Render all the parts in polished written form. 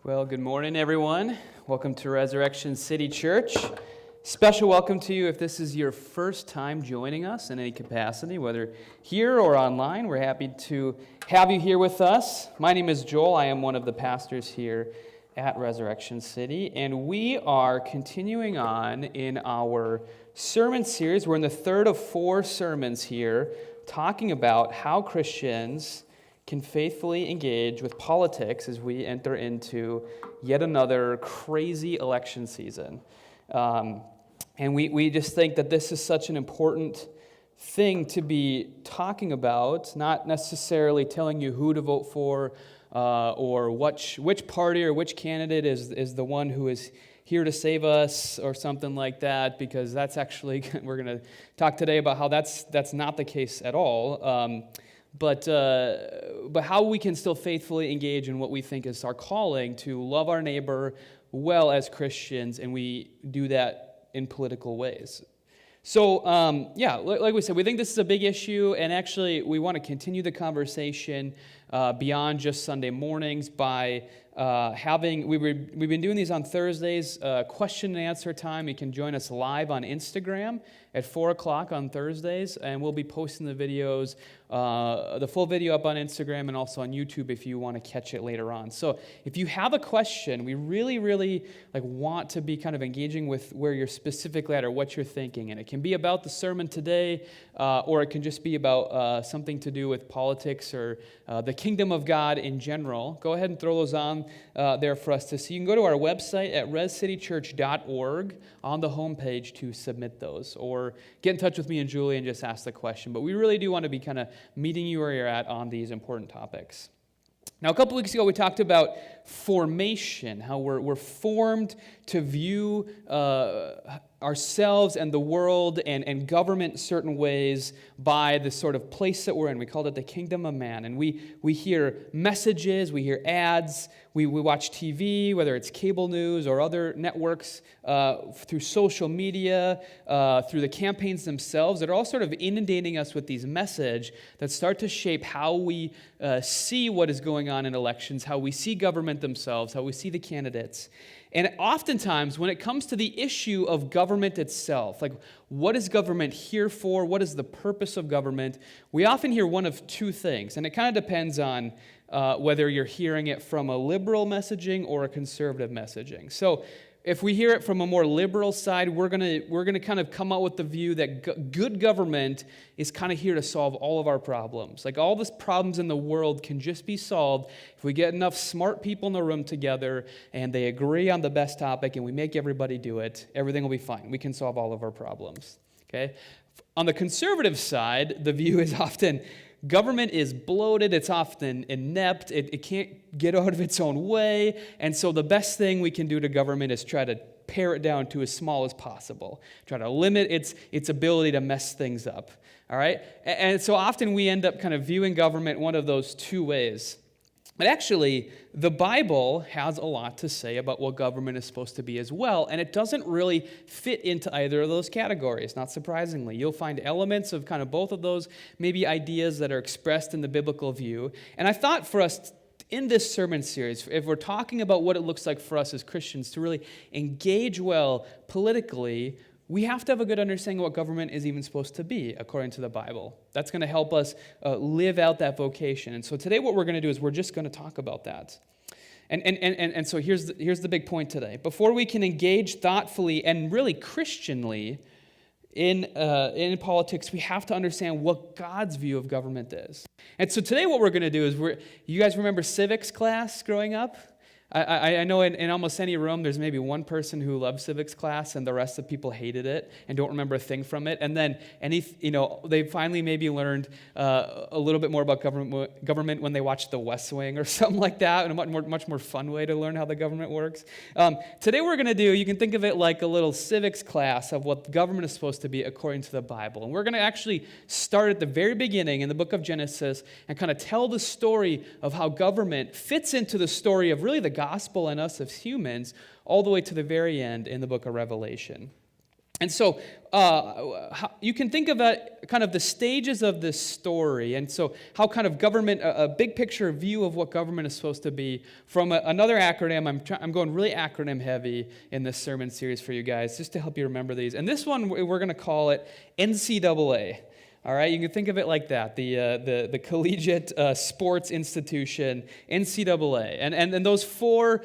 Well, good morning, everyone. Welcome to Resurrection City Church. Special welcome to you if this is your first time joining us in any capacity, whether here or online. We're happy to have you here with us. My name is Joel. I am one of the pastors here at Resurrection City, and we are continuing on in our sermon series. We're in the third of 4 sermons here, talking about how Christians can faithfully engage with politics as we enter into yet another crazy election season. And we just think that this is such an important thing to be talking about, not necessarily telling you who to vote for or which party or which candidate is the one who is here to save us or something like that, because that's actually, we're going to talk today about how that's not the case at all. But how we can still faithfully engage in what we think is our calling to love our neighbor well as Christians, and we do that in political ways. So, like we said, we think this is a big issue, and actually we want to continue the conversation beyond just Sunday mornings by we've been doing these on Thursdays, question and answer time. You can join us live on Instagram at 4 o'clock on Thursdays, and we'll be posting the videos, the full video up on Instagram and also on YouTube if you want to catch it later on. So if you have a question, we really want to be kind of engaging with where you're specifically at or what you're thinking. And it can be about the sermon today, or it can just be about something to do with politics or the kingdom of God in general. Go ahead and throw those on there for us to see. You can go to our website at rescitychurch.org on the homepage to submit those, or get in touch with me and Julie and just ask the question. But we really do want to be kind of meeting you where you're at on these important topics. Now, a couple weeks ago, we talked about formation, how we're formed to view ourselves and the world and government certain ways by the sort of place that we're in. We called it the kingdom of man. And we hear messages, we hear ads, we watch TV, whether it's cable news or other networks, through social media, through the campaigns themselves, that are all sort of inundating us with these messages that start to shape how we see what is going on in elections, how we see government themselves, how we see the candidates. And oftentimes, when it comes to the issue of government itself, like what is government here for, what is the purpose of government, we often hear one of two things, and it kind of depends on whether you're hearing it from a liberal messaging or a conservative messaging. So if we hear it from a more liberal side, we're gonna kind of come out with the view that good government is kind of here to solve all of our problems. Like all the problems in the world can just be solved if we get enough smart people in the room together and they agree on the best topic and we make everybody do it. Everything will be fine. We can solve all of our problems. Okay? On the conservative side, the view is often government is bloated, it's often inept, it can't get out of its own way, and so the best thing we can do to government is try to pare it down to as small as possible, try to limit its ability to mess things up, all right? And so often we end up kind of viewing government one of those two ways. But actually, the Bible has a lot to say about what government is supposed to be as well, and it doesn't really fit into either of those categories, not surprisingly. You'll find elements of kind of both of those, maybe ideas that are expressed in the biblical view. And I thought for us, in this sermon series, if we're talking about what it looks like for us as Christians to really engage well politically, we have to have a good understanding of what government is even supposed to be, according to the Bible. That's going to help us live out that vocation. And so today what we're going to do is we're just going to talk about that. And so here's the big point today. Before we can engage thoughtfully and really Christianly in politics, we have to understand what God's view of government is. And so today what we're going to do is, you guys remember civics class growing up? I know in almost any room there's maybe one person who loved civics class and the rest of people hated it and don't remember a thing from it. And then they finally maybe learned a little bit more about government when they watched The West Wing or something like that, and a much more fun way to learn how the government works. Today we're going to do, you can think of it like a little civics class of what government is supposed to be according to the Bible. And we're going to actually start at the very beginning in the book of Genesis and kind of tell the story of how government fits into the story of really the gospel and us as humans, all the way to the very end in the book of Revelation. And so you can think of kind of the stages of this story, and so how kind of government, a big picture view of what government is supposed to be from another acronym. I'm going really acronym heavy in this sermon series for you guys, just to help you remember these. And this one, we're going to call it NCAA. All right, you can think of it like that, the collegiate sports institution, NCAA. And those four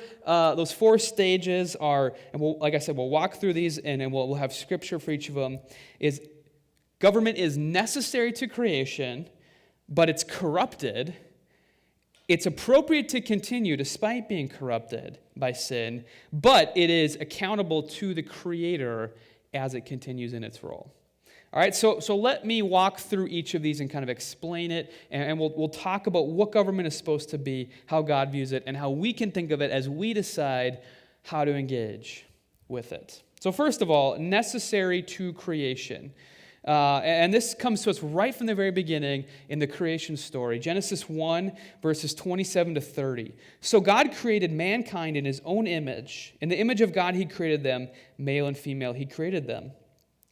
stages are, and like I said, we'll walk through these, and we'll have scripture for each of them, is government is necessary to creation, but it's corrupted. It's appropriate to continue despite being corrupted by sin, but it is accountable to the Creator as it continues in its role. All right, so let me walk through each of these and kind of explain it, and we'll talk about what government is supposed to be, how God views it, and how we can think of it as we decide how to engage with it. So first of all, necessary to creation. And this comes to us right from the very beginning in the creation story. Genesis 1, verses 27 to 30. So God created mankind in his own image. In the image of God he created them, male and female he created them.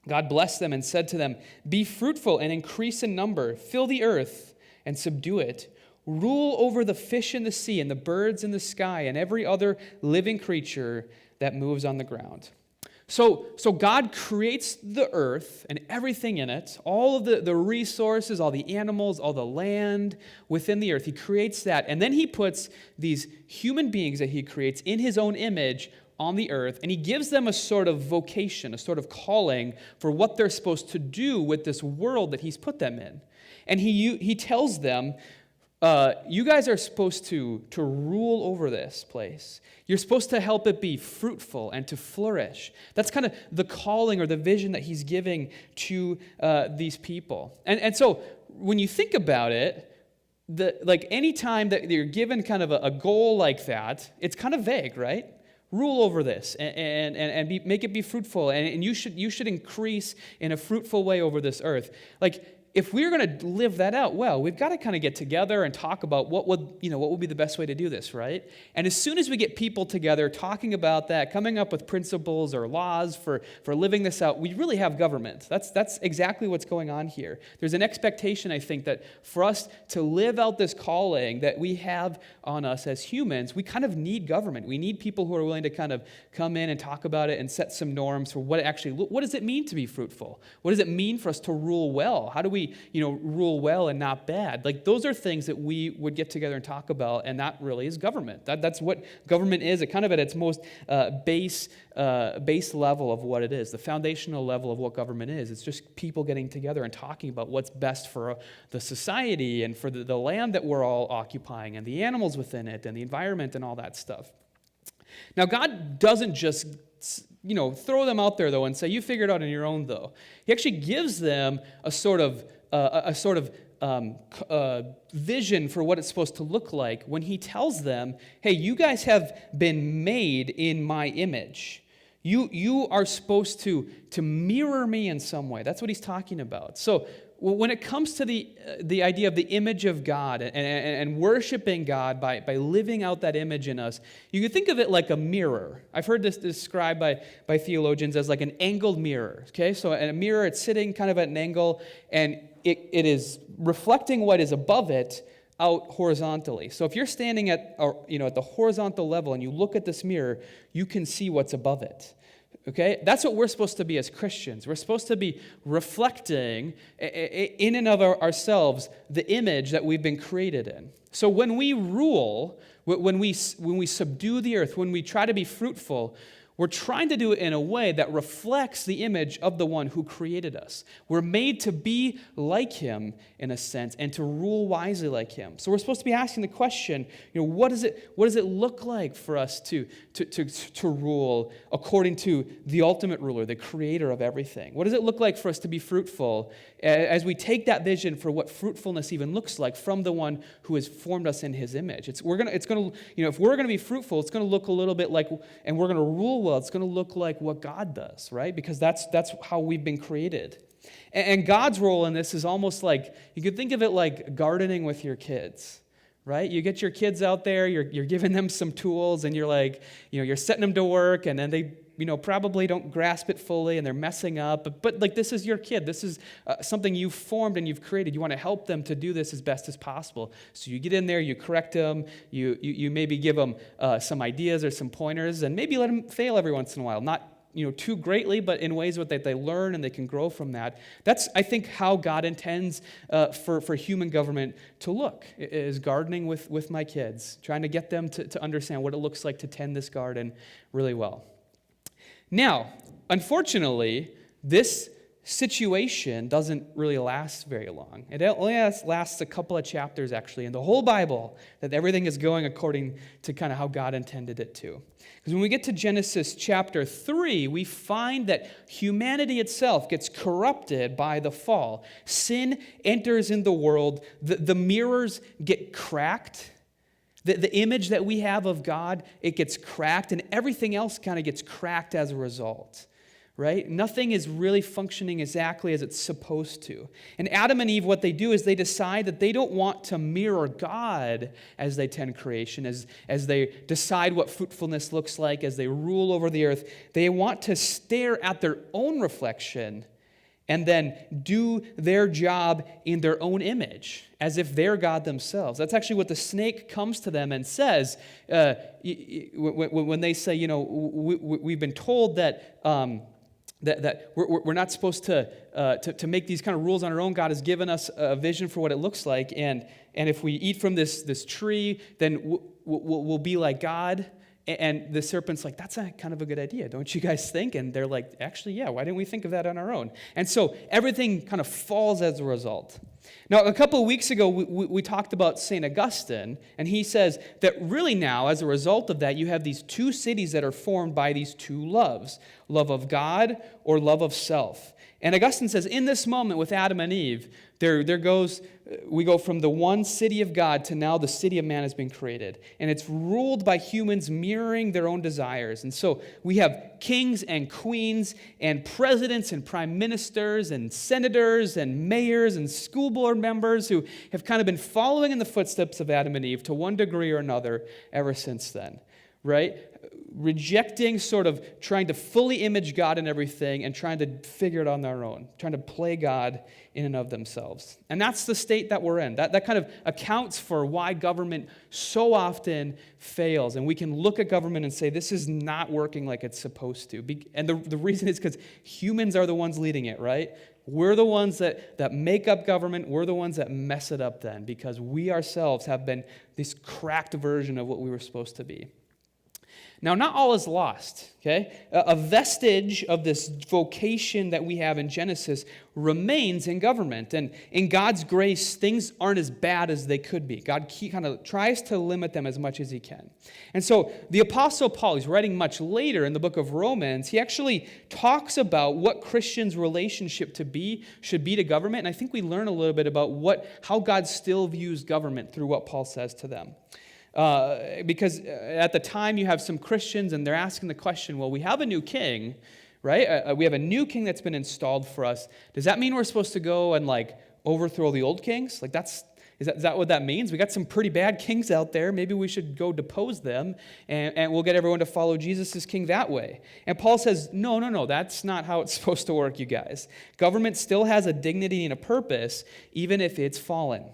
God blessed them and said to them, "Be fruitful and increase in number, fill the earth and subdue it. Rule over the fish in the sea and the birds in the sky and every other living creature that moves on the ground." So God creates the earth and everything in it, all of the resources, all the animals, all the land within the earth. He creates that, and then he puts these human beings that he creates in his own image on the earth, and he gives them a sort of vocation, a sort of calling for what they're supposed to do with this world that he's put them in. And he tells them, you guys are supposed to rule over this place. You're supposed to help it be fruitful and to flourish. That's kind of the calling or the vision that he's giving to these people. And so when you think about it, like any time that you're given kind of a goal like that, it's kind of vague, right? Rule over this and make it be fruitful, and you should increase in a fruitful way over this earth. Like, if we're going to live that out well, we've got to kind of get together and talk about what would be the best way to do this, right? And as soon as we get people together talking about that, coming up with principles or laws for living this out, we really have government. That's exactly what's going on here. There's an expectation, I think, that for us to live out this calling that we have on us as humans, we kind of need government. We need people who are willing to kind of come in and talk about it and set some norms for what does it mean to be fruitful? What does it mean for us to rule well? How do we rule well and not bad? Like, those are things that we would get together and talk about, and that really is government. That's what government is. It kind of at its most base level of what it is, the foundational level of what government is. It's just people getting together and talking about what's best for the society and for the land that we're all occupying and the animals within it and the environment and all that stuff. Now, God doesn't just throw them out there, though, and say, you figure it out on your own, though. He actually gives them a sort of vision for what it's supposed to look like when he tells them, hey, you guys have been made in my image. You are supposed to mirror me in some way. That's what he's talking about. So when it comes to the idea of the image of God and worshiping God by living out that image in us, you can think of it like a mirror. I've heard this described by theologians as like an angled mirror. Okay, so a mirror, it's sitting kind of at an angle, and it is reflecting what is above it out horizontally. So if you're standing at the horizontal level and you look at this mirror, you can see what's above it. Okay, that's what we're supposed to be as Christians. We're supposed to be reflecting in and of ourselves the image that we've been created in. So when we rule, when we subdue the earth, when we try to be fruitful, we're trying to do it in a way that reflects the image of the one who created us. We're made to be like him in a sense and to rule wisely like him. So we're supposed to be asking the question, what does it look like for us to rule according to the ultimate ruler, the creator of everything? What does it look like for us to be fruitful as we take that vision for what fruitfulness even looks like from the one who has formed us in his image? If we're going to be fruitful, it's going to look a little bit like, and we're going to rule well, it's going to look like what God does, right? Because that's how we've been created. And God's role in this is almost like, you could think of it like gardening with your kids, right? You get your kids out there, you're giving them some tools, and you're like, you're setting them to work, and then they, probably don't grasp it fully, and they're messing up. But like, this is your kid. This is something you've formed and you've created. You want to help them to do this as best as possible. So you get in there, you correct them, you maybe give them some ideas or some pointers, and maybe let them fail every once in a while. Not too greatly, but in ways that they learn and they can grow from that. That's, I think, how God intends for human government to look, is gardening with my kids, trying to get them to understand what it looks like to tend this garden really well. Now, unfortunately, this situation doesn't really last very long. It only lasts a couple of chapters, actually, in the whole Bible, that everything is going according to kind of how God intended it to. Because when we get to Genesis chapter 3, we find that humanity itself gets corrupted by the fall. Sin enters in the world. The mirrors get cracked. The image that we have of God, it gets cracked, and everything else kind of gets cracked as a result, right? Nothing is really functioning exactly as it's supposed to. And Adam and Eve, what they do is they decide that they don't want to mirror God as they tend creation, as they decide what fruitfulness looks like, as they rule over the earth. They want to stare at their own reflection and then do their job in their own image, as if they're God themselves. That's actually what the snake comes to them and says when they say, we've been told that we're not supposed to make these kind of rules on our own. God has given us a vision for what it looks like, and if we eat from this tree, then we'll be like God. And the serpent's like, that's a kind of a good idea, don't you guys think? And they're like, actually, yeah, why didn't we think of that on our own? And so everything kind of falls as a result. Now, a couple of weeks ago, we talked about St. Augustine, and he says that really now, as a result of that, you have these two cities that are formed by these two loves, love of God or love of self. And Augustine says, in this moment with Adam and Eve, we go from the one city of God to now the city of man has been created. And it's ruled by humans mirroring their own desires. And so we have kings and queens and presidents and prime ministers and senators and mayors and school board members who have kind of been following in the footsteps of Adam and Eve to one degree or another ever since then, right? Rejecting sort of trying to fully image God in everything and trying to figure it on their own, trying to play God in and of themselves. And that's the state that we're in. That kind of accounts for why government so often fails. And we can look at government and say, this is not working like it's supposed to. And the reason is because humans are the ones leading it, right? We're the ones that make up government. We're the ones that mess it up then, because we ourselves have been this cracked version of what we were supposed to be. Now, not all is lost, okay? A vestige of this vocation that we have in Genesis remains in government. And in God's grace, things aren't as bad as they could be. God kind of tries to limit them as much as he can. And so the Apostle Paul, he's writing much later in the book of Romans, he actually talks about what Christians' relationship should be to government. And I think we learn a little bit about how God still views government through what Paul says to them. Because at the time you have some Christians and they're asking the question, well, we have a new king, right? We have a new king that's been installed for us. Does that mean we're supposed to go and overthrow the old kings? Is that what that means? We got some pretty bad kings out there. Maybe we should go depose them and we'll get everyone to follow Jesus as king that way. And Paul says, no, that's not how it's supposed to work, you guys. Government still has a dignity and a purpose, even if it's fallen.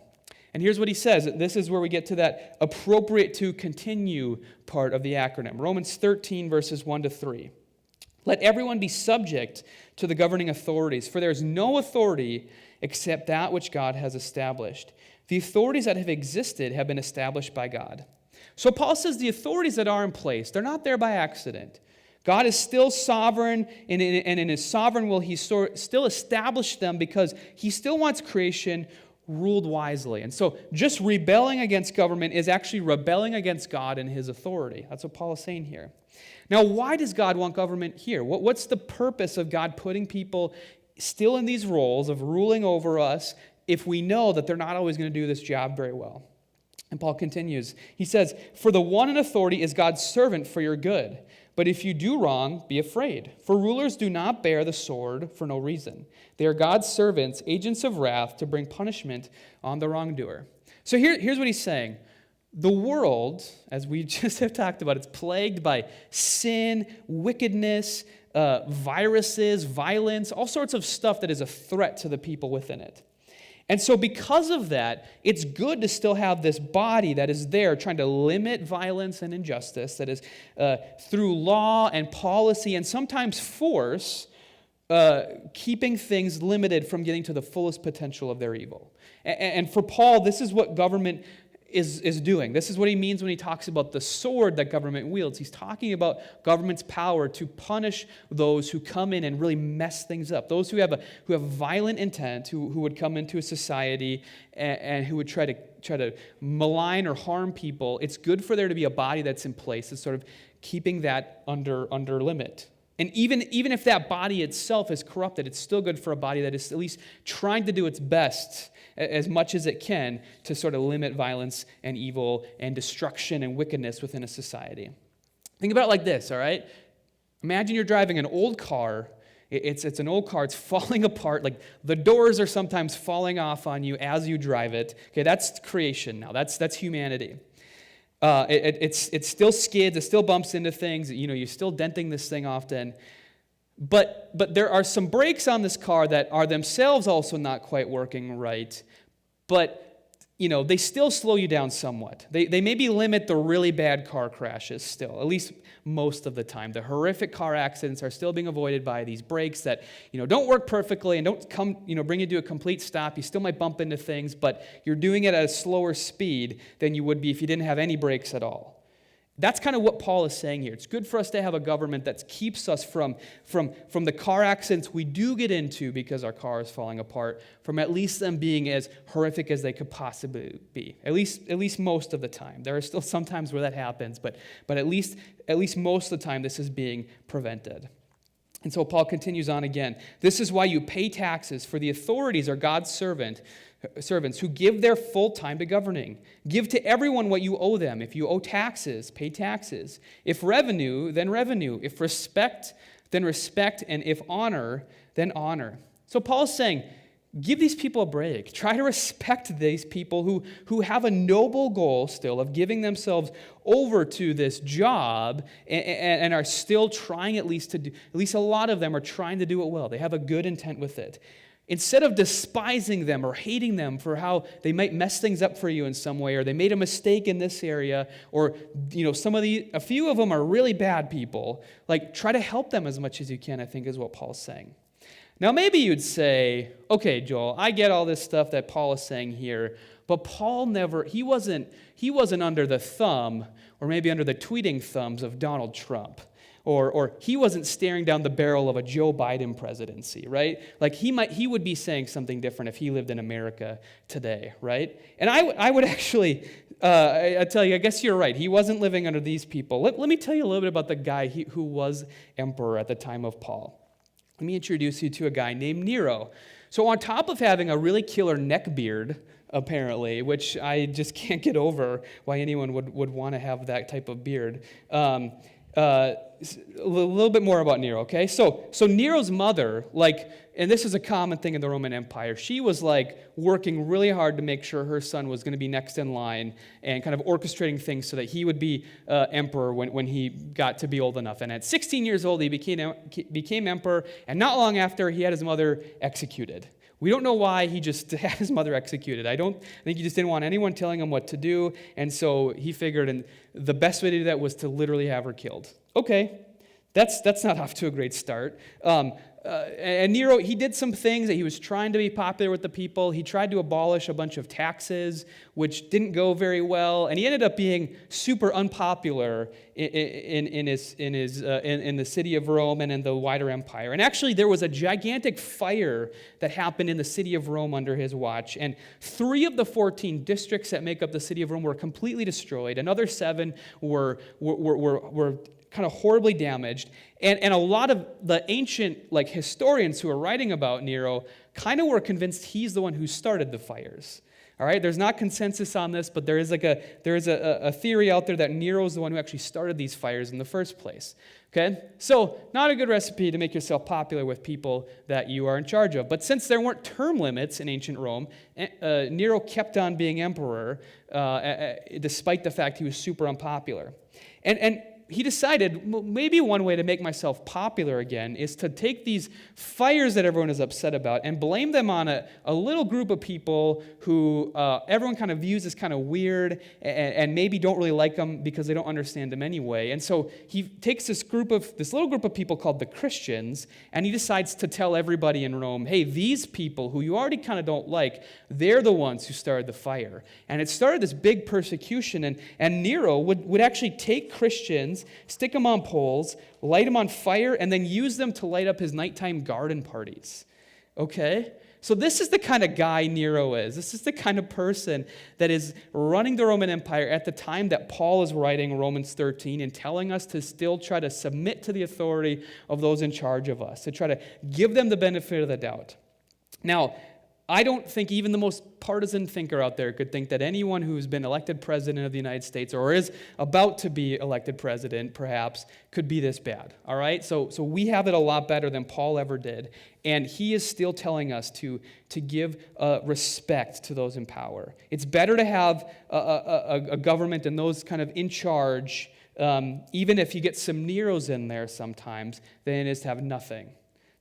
And here's what he says. This is where we get to that appropriate to continue part of the acronym. Romans 13, verses 1 to 3. Let everyone be subject to the governing authorities, for there is no authority except that which God has established. The authorities that have existed have been established by God. So Paul says the authorities that are in place, they're not there by accident. God is still sovereign, and in his sovereign will he still establish them because he still wants creation ruled wisely. And so just rebelling against government is actually rebelling against God and his authority. That's what Paul is saying here. Now, why does God want government here? What's the purpose of God putting people still in these roles of ruling over us if we know that they're not always going to do this job very well? And Paul continues. He says, for the one in authority is God's servant for your good. But if you do wrong, be afraid. For rulers do not bear the sword for no reason. They are God's servants, agents of wrath, to bring punishment on the wrongdoer. So here's what he's saying. The world, as we just have talked about, it's plagued by sin, wickedness, viruses, violence, all sorts of stuff that is a threat to the people within it. And so because of that, it's good to still have this body that is there trying to limit violence and injustice, that is through law and policy and sometimes force, keeping things limited from getting to the fullest potential of their evil. And for Paul, this is what government is doing. This is what he means when he talks about the sword that government wields. He's talking about government's power to punish those who come in and really mess things up. Those who have violent intent, who would come into a society and who would try to malign or harm people. It's good for there to be a body that's in place that's sort of keeping that under limit. And even if that body itself is corrupted, it's still good for a body that is at least trying to do its best as much as it can to sort of limit violence and evil and destruction and wickedness within a society. Think about it like this, all right? Imagine you're driving an old car. It's an old car. It's falling apart. Like the doors are sometimes falling off on you as you drive it. Okay, that's creation now. That's humanity. It still skids, it still bumps into things, you're still denting this thing often. But there are some brakes on this car that are themselves also not quite working right. But, they still slow you down somewhat. They maybe limit the really bad car crashes still, at least most of the time. The horrific car accidents are still being avoided by these brakes that, don't work perfectly and don't come, bring you to a complete stop. You still might bump into things, but you're doing it at a slower speed than you would be if you didn't have any brakes at all. That's kind of what Paul is saying here. It's good for us to have a government that keeps us from the car accidents we do get into because our car is falling apart, from at least them being as horrific as they could possibly be. At least most of the time. There are still some times where that happens, but at least most of the time this is being prevented. And so Paul continues on again. This is why you pay taxes, for the authorities are God's servants who give their full time to governing. Give to everyone what you owe them. If you owe taxes, pay taxes. If revenue, then revenue. If respect, then respect. And if honor, then honor. So Paul's saying, give these people a break. Try to respect these people who have a noble goal still of giving themselves over to this job and are still trying at least a lot of them are trying to do it well. They have a good intent with it. Instead of despising them or hating them for how they might mess things up for you in some way, or they made a mistake in this area, or a few of them are really bad people, try to help them as much as you can, I think is what Paul's saying. Now maybe you'd say, okay, Joel, I get all this stuff that Paul is saying here, but Paul he wasn't under the thumb, or maybe under the tweeting thumbs of Donald Trump. Or he wasn't staring down the barrel of a Joe Biden presidency, right? He would be saying something different if he lived in America today, right? And I would actually, I tell you, I guess you're right. He wasn't living under these people. Let me tell you a little bit about the guy who was emperor at the time of Paul. Let me introduce you to a guy named Nero. So on top of having a really killer neck beard, apparently, which I just can't get over why anyone would want to have that type of beard, a little bit more about Nero, okay? So Nero's mother, and this is a common thing in the Roman Empire, she was working really hard to make sure her son was going to be next in line and kind of orchestrating things so that he would be emperor when he got to be old enough. And at 16 years old, he became emperor, and not long after, he had his mother executed. We don't know why he just had his mother executed. I think he just didn't want anyone telling him what to do, and so he figured and the best way to do that was to literally have her killed. Okay, that's not off to a great start. And Nero, he did some things that he was trying to be popular with the people. He tried to abolish a bunch of taxes, which didn't go very well, and he ended up being super unpopular in the city of Rome and in the wider empire. And actually, there was a gigantic fire that happened in the city of Rome under his watch, and 3 of the 14 districts that make up the city of Rome were completely destroyed. Another 7 were kind of horribly damaged, and a lot of the ancient historians who are writing about Nero kind of were convinced he's the one who started the fires. All right, there's not consensus on this, but there is a theory out there that Nero is the one who actually started these fires in the first place. Okay, so not a good recipe to make yourself popular with people that you are in charge of. But since there weren't term limits in ancient Rome, Nero kept on being emperor despite the fact he was super unpopular. And he decided maybe one way to make myself popular again is to take these fires that everyone is upset about and blame them on a little group of people who everyone kind of views as kind of weird and maybe don't really like them because they don't understand them anyway. And so he takes this little group of people called the Christians, and he decides to tell everybody in Rome, hey, these people who you already kind of don't like, they're the ones who started the fire. And it started this big persecution, and Nero would actually take Christians, stick them on poles, light them on fire, and then use them to light up his nighttime garden parties. Okay? So this is the kind of guy Nero is. This is the kind of person that is running the Roman Empire at the time that Paul is writing Romans 13 and telling us to still try to submit to the authority of those in charge of us, to try to give them the benefit of the doubt. Now, I don't think even the most partisan thinker out there could think that anyone who's been elected president of the United States or is about to be elected president, perhaps, could be this bad, all right? So we have it a lot better than Paul ever did, and he is still telling us to give respect to those in power. It's better to have a government and those kind of in charge, even if you get some Neros in there sometimes, than it is to have nothing.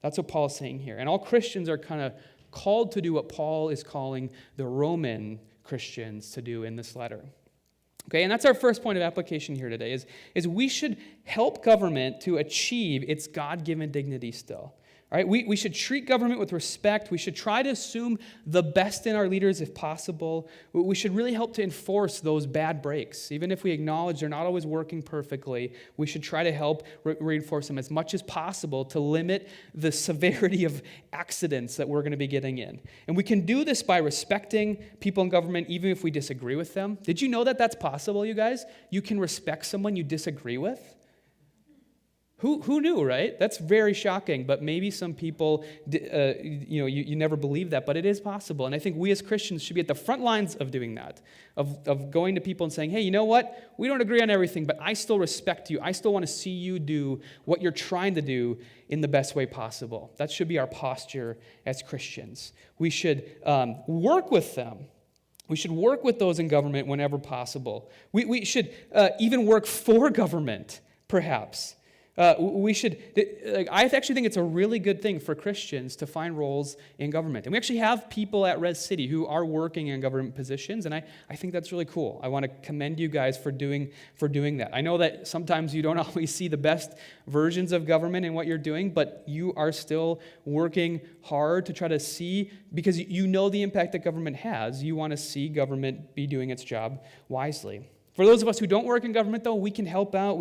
That's what Paul's saying here. And all Christians are kind of called to do what Paul is calling the Roman Christians to do in this letter. Okay, and that's our first point of application here today, is we should help government to achieve its God-given dignity still. All right, we should treat government with respect. We should try to assume the best in our leaders if possible. We should really help to enforce those bad breaks. Even if we acknowledge they're not always working perfectly, we should try to help reinforce them as much as possible to limit the severity of accidents that we're going to be getting in. And we can do this by respecting people in government even if we disagree with them. Did you know that that's possible, you guys? You can respect someone you disagree with? Who knew, right? That's very shocking, but maybe some people, you never believe that, but it is possible. And I think we as Christians should be at the front lines of doing that, of going to people and saying, hey, you know what? We don't agree on everything, but I still respect you. I still want to see you do what you're trying to do in the best way possible. That should be our posture as Christians. We should work with them. We should work with those in government whenever possible. We should even work for government, perhaps. I actually think it's a really good thing for Christians to find roles in government. And we actually have people at Res City who are working in government positions, and I think that's really cool. I want to commend you guys for doing that. I know that sometimes you don't always see the best versions of government in what you're doing, but you are still working hard to try to see, because you know the impact that government has. You want to see government be doing its job wisely. For those of us who don't work in government, though, we can help out.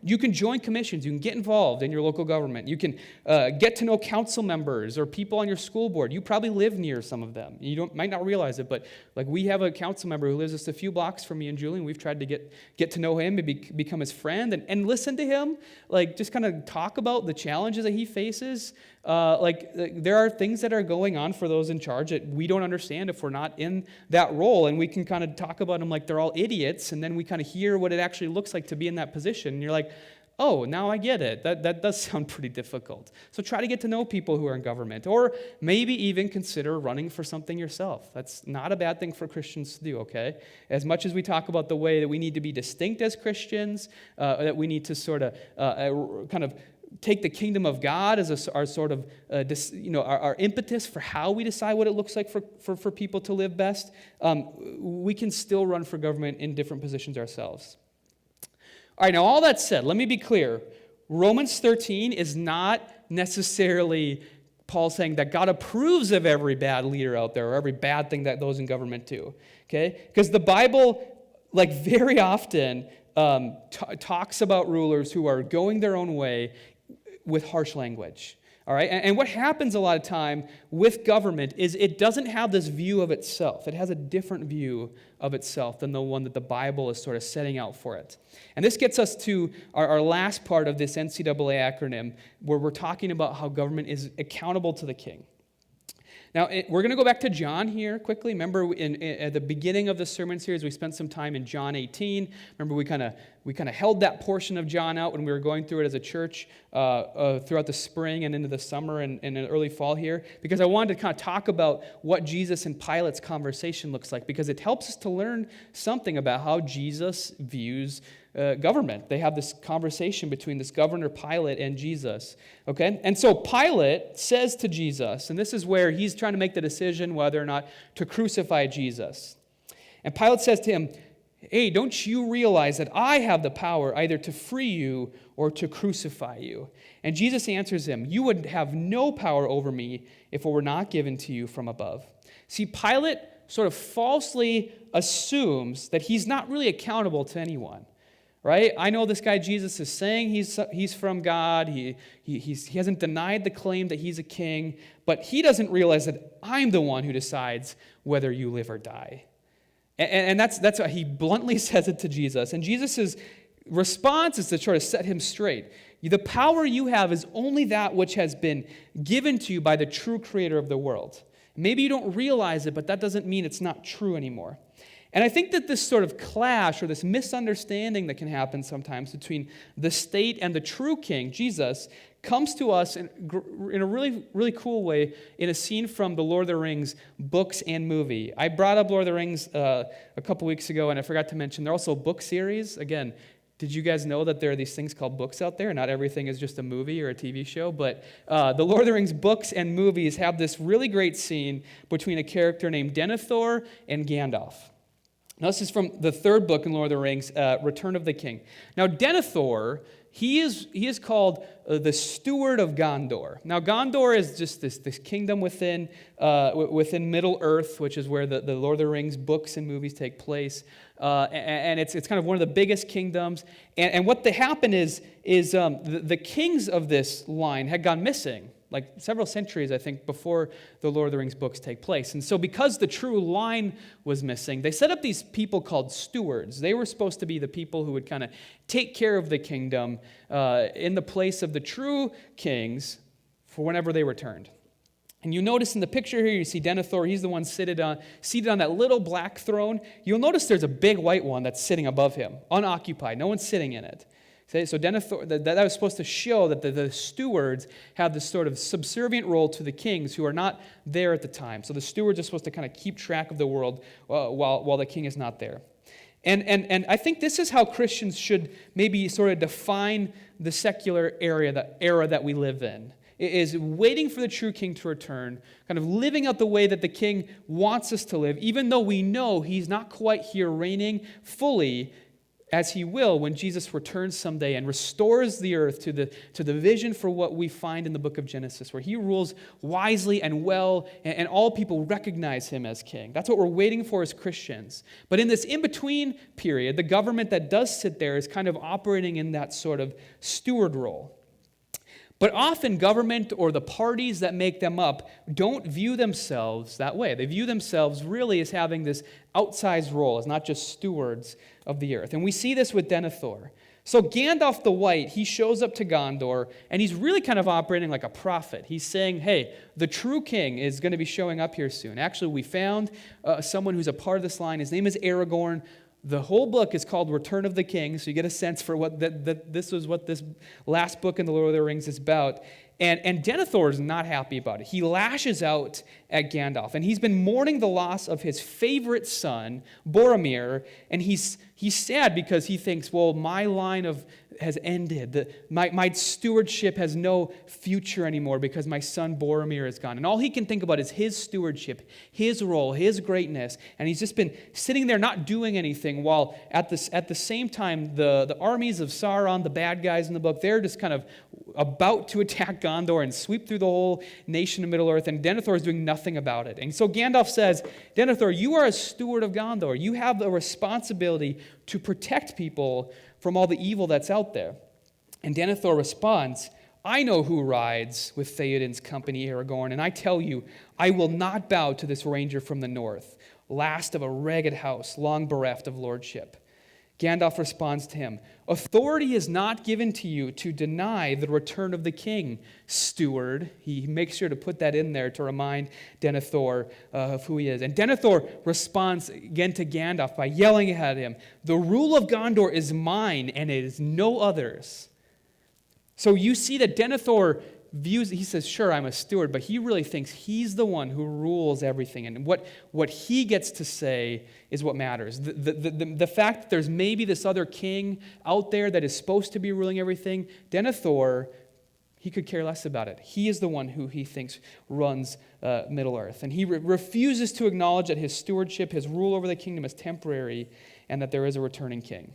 You can join commissions. You can get involved in your local government. You can get to know council members or people on your school board. You probably live near some of them. You might not realize it, but like we have a council member who lives just a few blocks from me and Julian. We've tried to get to know him, maybe become his friend, and listen to him, like just kind of talk about the challenges that he faces. There are things that are going on for those in charge that we don't understand if we're not in that role, and we can kind of talk about them like they're all idiots, and then we kind of hear what it actually looks like to be in that position, and you're like, oh, now I get it. That does sound pretty difficult. So try to get to know people who are in government, or maybe even consider running for something yourself. That's not a bad thing for Christians to do, okay? As much as we talk about the way that we need to be distinct as Christians, that we need to sort of kind of take the kingdom of God as our sort of, our impetus for how we decide what it looks like for people to live best, we can still run for government in different positions ourselves. All right, now all that said, let me be clear. Romans 13 is not necessarily Paul saying that God approves of every bad leader out there or every bad thing that those in government do, okay? Because the Bible, very often talks about rulers who are going their own way with harsh language, all right? And what happens a lot of time with government is it doesn't have this view of itself. It has a different view of itself than the one that the Bible is sort of setting out for it. And this gets us to our last part of this NCAA acronym, where we're talking about how government is accountable to the king. Now, we're going to go back to John here quickly. Remember, at the beginning of the sermon series, we spent some time in John 18. Remember, we kind of held that portion of John out when we were going through it as a church throughout the spring and into the summer and the early fall here, because I wanted to kind of talk about what Jesus and Pilate's conversation looks like, because it helps us to learn something about how Jesus views government. They have this conversation between this governor Pilate and Jesus. Okay? And so Pilate says to Jesus, and this is where he's trying to make the decision whether or not to crucify Jesus. And Pilate says to him, "Hey, don't you realize that I have the power either to free you or to crucify you?" And Jesus answers him, "You would have no power over me if it were not given to you from above." See, Pilate sort of falsely assumes that he's not really accountable to anyone. Right? I know this guy Jesus is saying he's from God. He hasn't denied the claim that he's a king, but he doesn't realize that I'm the one who decides whether you live or die. And that's why he bluntly says it to Jesus. And Jesus' response is to try to set him straight. The power you have is only that which has been given to you by the true creator of the world. Maybe you don't realize it, but that doesn't mean it's not true anymore. And I think that this sort of clash or this misunderstanding that can happen sometimes between the state and the true king, Jesus, comes to us in a really, really cool way in a scene from the Lord of the Rings books and movie. I brought up Lord of the Rings a couple weeks ago, and I forgot to mention they're also a book series. Again, did you guys know that there are these things called books out there? Not everything is just a movie or a TV show, but the Lord of the Rings books and movies have this really great scene between a character named Denethor and Gandalf. Now, this is from the third book in Lord of the Rings, Return of the King. Now, Denethor, he is called the steward of Gondor. Now, Gondor is just this kingdom within Middle-earth, which is where the Lord of the Rings books and movies take place. And it's kind of one of the biggest kingdoms. And what happened is the kings of this line had gone missing, like several centuries, I think, before the Lord of the Rings books take place. And so because the true line was missing, they set up these people called stewards. They were supposed to be the people who would kind of take care of the kingdom in the place of the true kings for whenever they returned. And you notice in the picture here, you see Denethor. He's the one seated on that little black throne. You'll notice there's a big white one that's sitting above him, unoccupied. No one's sitting in it. So Denethor, that was supposed to show that the stewards have this sort of subservient role to the kings who are not there at the time. So the stewards are supposed to kind of keep track of the world while the king is not there. And I think this is how Christians should maybe sort of define the secular era that we live in. It is waiting for the true king to return, kind of living out the way that the king wants us to live, even though we know he's not quite here reigning fully as he will when Jesus returns someday and restores the earth to the vision for what we find in the book of Genesis, where he rules wisely and well, and all people recognize him as king. That's what we're waiting for as Christians. But in this in-between period, the government that does sit there is kind of operating in that sort of steward role. But often government or the parties that make them up don't view themselves that way. They view themselves really as having this outsized role, as not just stewards of the earth. And we see this with Denethor. So Gandalf the White, he shows up to Gondor, and he's really kind of operating like a prophet. He's saying, hey, the true king is going to be showing up here soon. Actually, we found someone who's a part of this line. His name is Aragorn. The whole book is called Return of the King, so you get a sense for what this was what this last book in the Lord of the Rings is about. And Denethor is not happy about it. He lashes out at Gandalf, and he's been mourning the loss of his favorite son, Boromir, and he's sad because he thinks, well, my line has ended. My stewardship has no future anymore because my son Boromir is gone. And all he can think about is his stewardship, his role, his greatness. And he's just been sitting there not doing anything while at the same time the armies of Sauron, the bad guys in the book, they're just kind of about to attack Gondor and sweep through the whole nation of Middle-earth, and Denethor is doing nothing about it. And so Gandalf says, Denethor, you are a steward of Gondor. You have the responsibility to protect people from all the evil that's out there. And Denethor responds, I know who rides with Theoden's company, Aragorn, and I tell you, I will not bow to this ranger from the north, last of a ragged house, long bereft of lordship. Gandalf responds to him, "Authority is not given to you to deny the return of the king, steward." He makes sure to put that in there to remind Denethor of who he is. And Denethor responds again to Gandalf by yelling at him, "The rule of Gondor is mine, and it is no other's." So you see that Denethor he says, sure, I'm a steward, but he really thinks he's the one who rules everything. And what he gets to say is what matters. The fact that there's maybe this other king out there that is supposed to be ruling everything, Denethor, he could care less about it. He is the one who he thinks runs Middle-earth. And he refuses to acknowledge that his stewardship, his rule over the kingdom is temporary and that there is a returning king.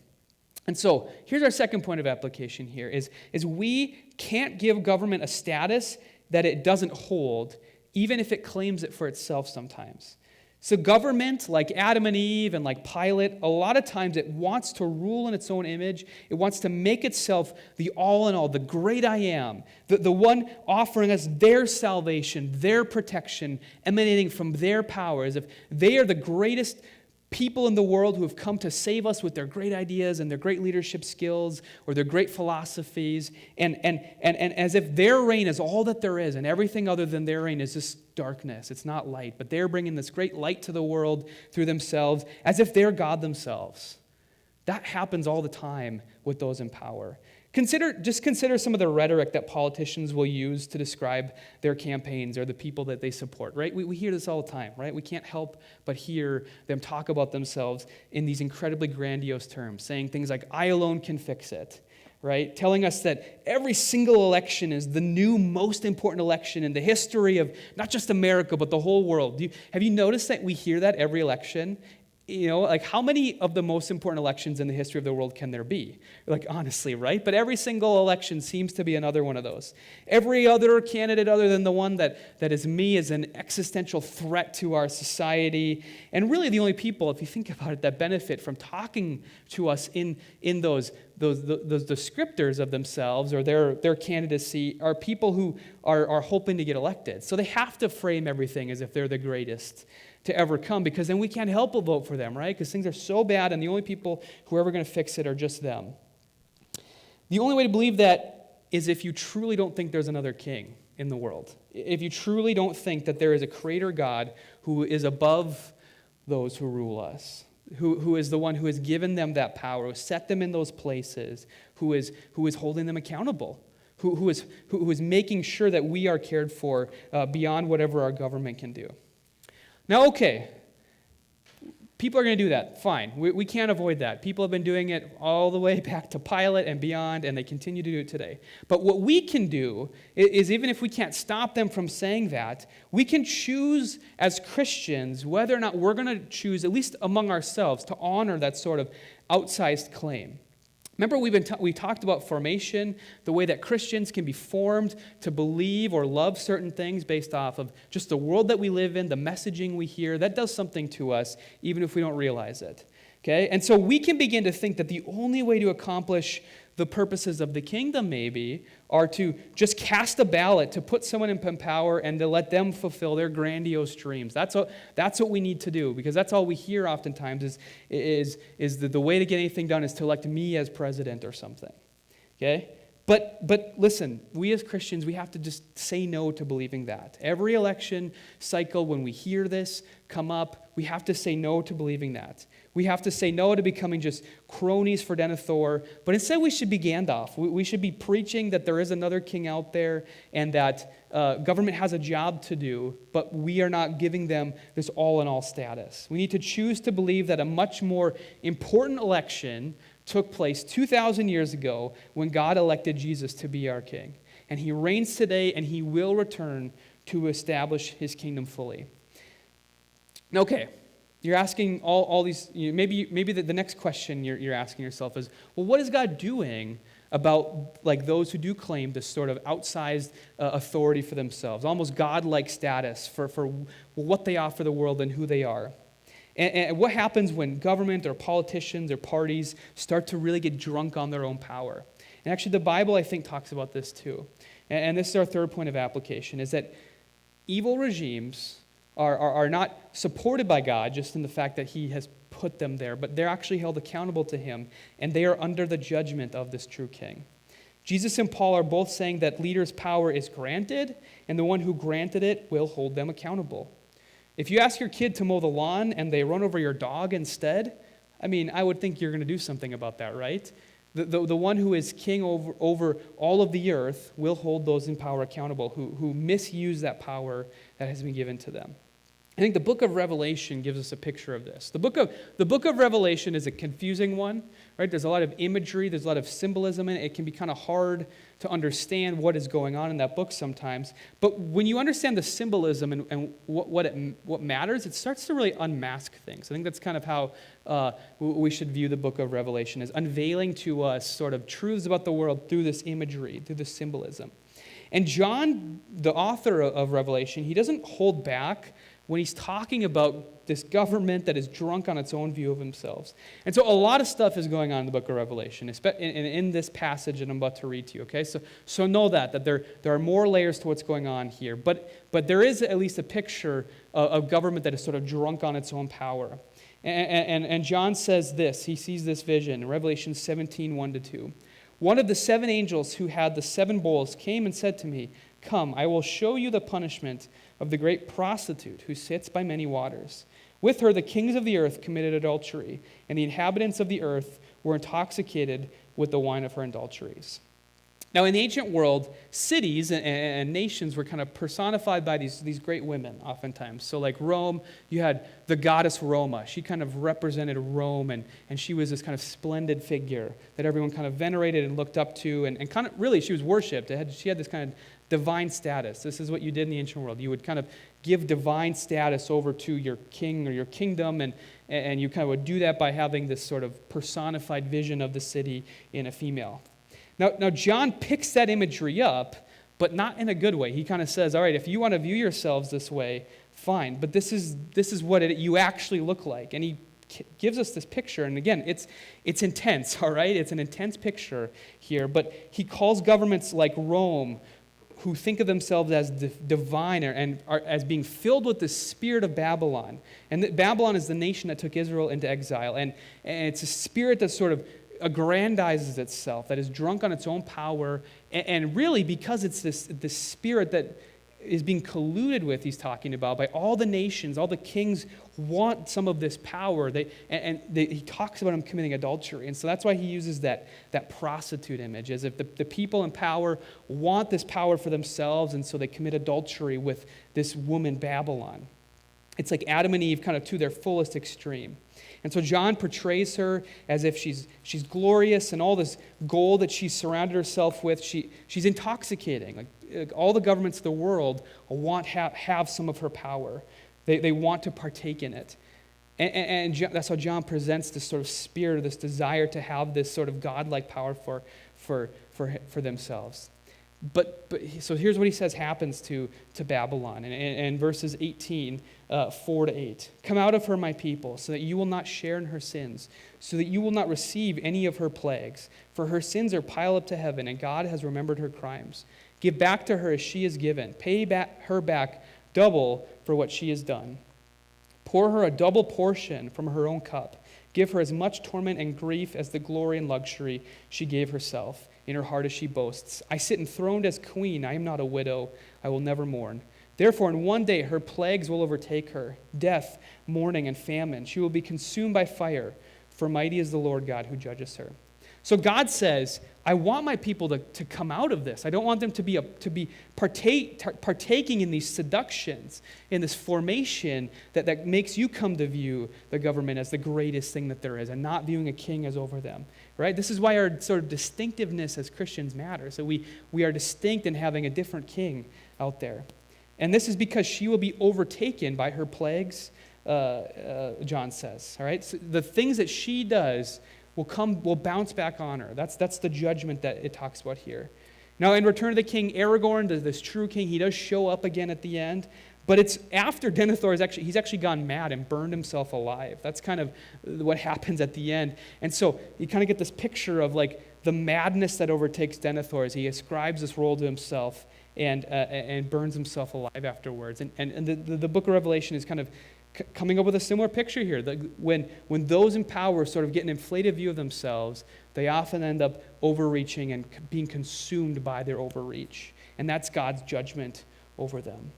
And so here's our second point of application here is we can't give government a status that it doesn't hold, even if it claims it for itself sometimes. So government, like Adam and Eve and like Pilate, a lot of times it wants to rule in its own image. It wants to make itself the all in all, the great I am, the one offering us their salvation, their protection, emanating from their power, as if they are the greatest people in the world who have come to save us with their great ideas and their great leadership skills or their great philosophies, and as if their reign is all that there is, and everything other than their reign is just darkness. It's not light, but they're bringing this great light to the world through themselves, as if they're God themselves. That happens all the time with those in power. Consider some of the rhetoric that politicians will use to describe their campaigns or the people that they support, right? We hear this all the time, right? We can't help but hear them talk about themselves in these incredibly grandiose terms, saying things like, "I alone can fix it," right? Telling us that every single election is the new most important election in the history of not just America, but the whole world. Have you noticed that we hear that every election? Like how many of the most important elections in the history of the world can there be? Like honestly, right? But every single election seems to be another one of those. Every other candidate other than the one that is me is an existential threat to our society. And really the only people, if you think about it, that benefit from talking to us in those descriptors of themselves or their candidacy are people who are hoping to get elected. So they have to frame everything as if they're the greatest to ever come, because then we can't help but vote for them, right? Because things are so bad and the only people who are ever going to fix it are just them. The only way to believe that is if you truly don't think there's another king in the world. If you truly don't think that there is a creator God who is above those who rule us, who is the one who has given them that power, who set them in those places, who is holding them accountable, who is making sure that we are cared for beyond whatever our government can do. Now, okay, people are going to do that. Fine. We can't avoid that. People have been doing it all the way back to Pilate and beyond, and they continue to do it today. But what we can do is, even if we can't stop them from saying that, we can choose as Christians whether or not we're going to choose, at least among ourselves, to honor that sort of outsized claim. Remember, we talked about formation, the way that Christians can be formed to believe or love certain things based off of just the world that we live in, the messaging we hear. That does something to us, even if we don't realize it. Okay? And so we can begin to think that the only way to accomplish the purposes of the kingdom, maybe, are to just cast a ballot to put someone in power and to let them fulfill their grandiose dreams. That's what we need to do, because that's all we hear oftentimes is the way to get anything done is to elect me as president or something. Okay? But listen, we as Christians, we have to just say no to believing that. Every election cycle, when we hear this come up, we have to say no to believing that. We have to say no to becoming just cronies for Denethor, but instead we should be Gandalf. We should be preaching that there is another king out there and that government has a job to do, but we are not giving them this all-in-all status. We need to choose to believe that a much more important election took place 2,000 years ago when God elected Jesus to be our king. And he reigns today, and he will return to establish his kingdom fully. Okay, you're asking all these, maybe the next question you're asking yourself is, well, what is God doing about like those who do claim this sort of outsized authority for themselves, almost God-like status for what they offer the world and who they are? And what happens when government or politicians or parties start to really get drunk on their own power? And actually the Bible, I think, talks about this too. And this is our third point of application, is that evil regimes are not supported by God just in the fact that he has put them there, but they're actually held accountable to him, and they are under the judgment of this true king. Jesus and Paul are both saying that leaders' power is granted, and the one who granted it will hold them accountable. If you ask your kid to mow the lawn and they run over your dog instead, I would think you're going to do something about that, right? The one who is king over all of the earth will hold those in power accountable who misuse that power that has been given to them. I think the book of Revelation gives us a picture of this. The book of Revelation is a confusing one, right? There's a lot of imagery, there's a lot of symbolism in it. It can be kind of hard to understand what is going on in that book sometimes. But when you understand the symbolism and what matters, it starts to really unmask things. I think that's kind of how we should view the book of Revelation, as unveiling to us sort of truths about the world through this imagery, through this symbolism. And John, the author of Revelation, he doesn't hold back when he's talking about this government that is drunk on its own view of themselves. And so a lot of stuff is going on in the book of Revelation, in this passage that I'm about to read to you, okay? So know that there are more layers to what's going on here. But there is at least a picture of government that is sort of drunk on its own power. And John says this, he sees this vision in Revelation 17, 1-2. One of the 7 angels who had the 7 bowls came and said to me, "Come, I will show you the punishment of the great prostitute who sits by many waters. With her the kings of the earth committed adultery, and the inhabitants of the earth were intoxicated with the wine of her adulteries." Now, in the ancient world, cities and nations were kind of personified by these great women, oftentimes. So like Rome, you had the goddess Roma. She kind of represented Rome, and she was this kind of splendid figure that everyone kind of venerated and looked up to, and kind of really she was worshipped. She had this kind of divine status. This is what you did in the ancient world. You would kind of give divine status over to your king or your kingdom, and you kind of would do that by having this sort of personified vision of the city in a female. Now John picks that imagery up, but not in a good way. He kind of says, all right, if you want to view yourselves this way, fine, but this is what you actually look like. And he gives us this picture, and again, it's intense, all right? It's an intense picture here, but he calls governments like Rome, who think of themselves as divine and are as being filled with the spirit of Babylon. And Babylon is the nation that took Israel into exile, and it's a spirit that sort of aggrandizes itself, that is drunk on its own power, and really because it's this spirit that is being colluded with, he's talking about, by all the nations, all the kings want some of this power. He talks about them committing adultery, and so that's why he uses that prostitute image, as if the people in power want this power for themselves, and so they commit adultery with this woman Babylon. It's like Adam and Eve kind of to their fullest extreme. And so John portrays her as if she's glorious, and all this gold that she's surrounded herself with, she's intoxicating. Like all the governments of the world want have some of her power. They want to partake in it. And that's how John presents this sort of spirit, or this desire to have this sort of godlike power for themselves. So here's what he says happens to Babylon in verses 18, 4-8. "Come out of her, my people, so that you will not share in her sins, so that you will not receive any of her plagues. For her sins are piled up to heaven, and God has remembered her crimes. Give back to her as she is given. Pay her back double for what she has done. Pour her a double portion from her own cup. Give her as much torment and grief as the glory and luxury she gave herself. In her heart as she boasts. I sit enthroned as queen. I am not a widow. I will never mourn. Therefore, in one day her plagues will overtake her, death, mourning, and famine. She will be consumed by fire, for mighty is the Lord God who judges her." So God says, I want my people to come out of this. I don't want them to be partaking in these seductions, in this formation that makes you come to view the government as the greatest thing that there is, and not viewing a king as over them. Right? This is why our sort of distinctiveness as Christians matters. So we are distinct in having a different king out there. And this is because she will be overtaken by her plagues, John says. All right? So the things that she does will bounce back on her. That's the judgment that it talks about here. Now, in Return of the King, Aragorn, this true king, he does show up again at the end, but it's after Denethor he's actually gone mad and burned himself alive. That's kind of what happens at the end. And so you kind of get this picture of like the madness that overtakes Denethor as he ascribes this role to himself and burns himself alive afterwards. And the book of Revelation is kind of Coming up with a similar picture here. When those in power sort of get an inflated view of themselves, they often end up overreaching and being consumed by their overreach. And that's God's judgment over them.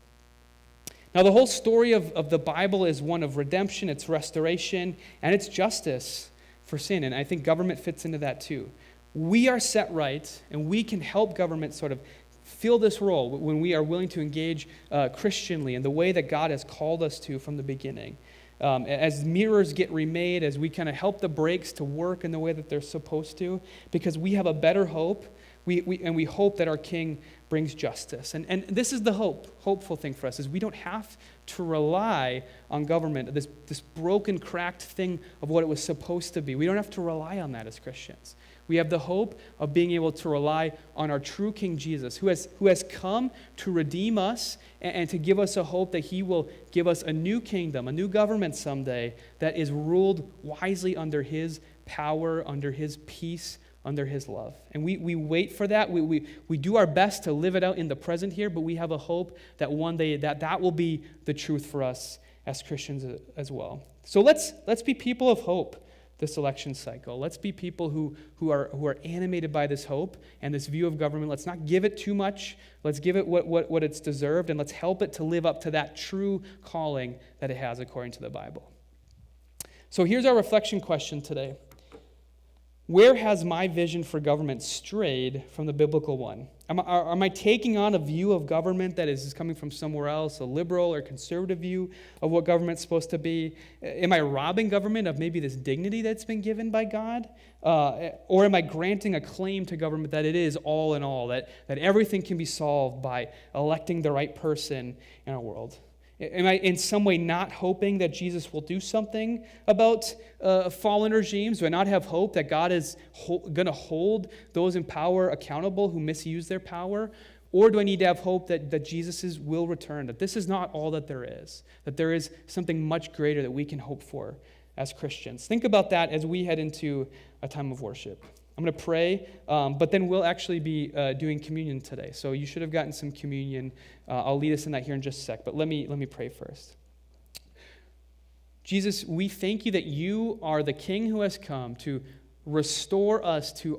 Now, the whole story of the Bible is one of redemption, it's restoration, and it's justice for sin. And I think government fits into that too. We are set right, and we can help government sort of fill this role when we are willing to engage Christianly in the way that God has called us to from the beginning. As mirrors get remade, as we kind of help the brakes to work in the way that they're supposed to, because we have a better hope, we hope that our King brings justice. And this is the hopeful thing for us, is we don't have to rely on government, this broken, cracked thing of what it was supposed to be. We don't have to rely on that as Christians. We have the hope of being able to rely on our true King Jesus, who has come to redeem us and to give us a hope that he will give us a new kingdom, a new government someday that is ruled wisely under his power, under his peace, under his love. And we wait for that. We do our best to live it out in the present here, but we have a hope that one day that will be the truth for us as Christians as well. So let's be people of hope this election cycle. Let's be people who are animated by this hope and this view of government. Let's not give it too much. Let's give it what it's deserved, and let's help it to live up to that true calling that it has according to the Bible. So here's our reflection question today. Where has my vision for government strayed from the biblical one? Am I taking on a view of government that is coming from somewhere else, a liberal or conservative view of what government's supposed to be? Am I robbing government of maybe this dignity that's been given by God? Or am I granting a claim to government that it is all in all, that everything can be solved by electing the right person in our world? Am I in some way not hoping that Jesus will do something about fallen regimes? Do I not have hope that God is going to hold those in power accountable who misuse their power? Or do I need to have hope that Jesus will return, that this is not all that there is something much greater that we can hope for as Christians? Think about that as we head into a time of worship. I'm going to pray, but then we'll actually be doing communion today. So you should have gotten some communion. I'll lead us in that here in just a sec, but let me pray first. Jesus, we thank you that you are the King who has come to restore us to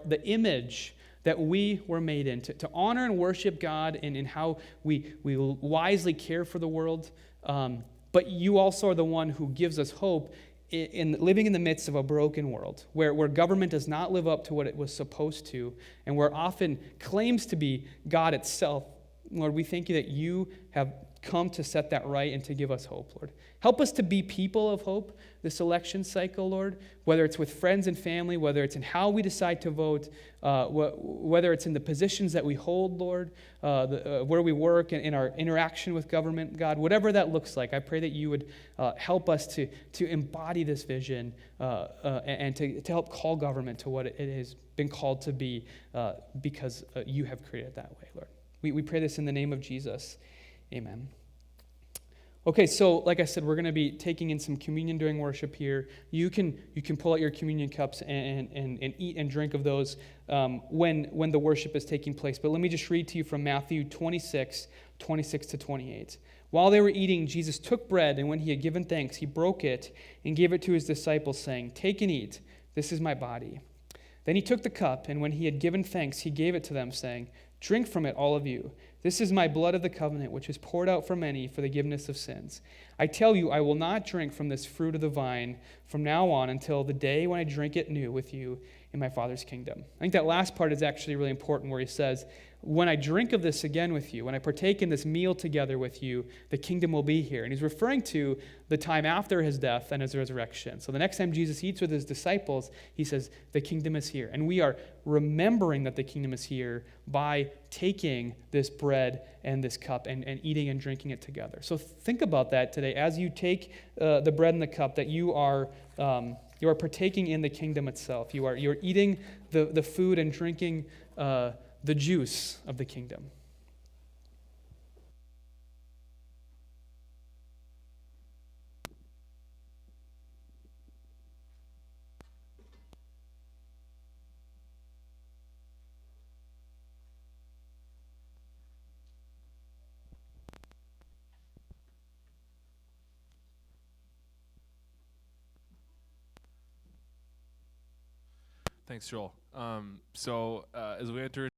the image that we were made in, to honor and worship God in how we wisely care for the world. But you also are the one who gives us hope in living in the midst of a broken world, where government does not live up to what it was supposed to, and where often claims to be God itself. Lord, we thank you that you have come to set that right and to give us hope, Lord. Help us to be people of hope this election cycle, Lord, whether it's with friends and family, whether it's in how we decide to vote, whether it's in the positions that we hold, Lord, where we work and in our interaction with government, God, whatever that looks like. I pray that you would help us to embody this vision and to help call government to what it has been called to be because you have created it that way, Lord. We pray this in the name of Jesus. Amen. Okay, so like I said, we're going to be taking in some communion during worship here. You can pull out your communion cups and eat and drink of those when the worship is taking place. But let me just read to you from Matthew 26 to 28. While they were eating, Jesus took bread, and when he had given thanks, he broke it and gave it to his disciples, saying, "Take and eat. This is my body." Then he took the cup, and when he had given thanks, he gave it to them, saying, "Drink from it, all of you. This is my blood of the covenant, which is poured out for many for the forgiveness of sins. I tell you, I will not drink from this fruit of the vine from now on until the day when I drink it new with you in my Father's kingdom." I think that last part is actually really important, where he says, when I drink of this again with you, when I partake in this meal together with you, the kingdom will be here. And he's referring to the time after his death and his resurrection. So the next time Jesus eats with his disciples, he says, the kingdom is here. And we are remembering that the kingdom is here by taking this bread and this cup and eating and drinking it together. So think about that today as you take the bread and the cup, that you are partaking in the kingdom itself. You're eating the food and drinking the juice of the kingdom. Thanks, Joel. So as we enter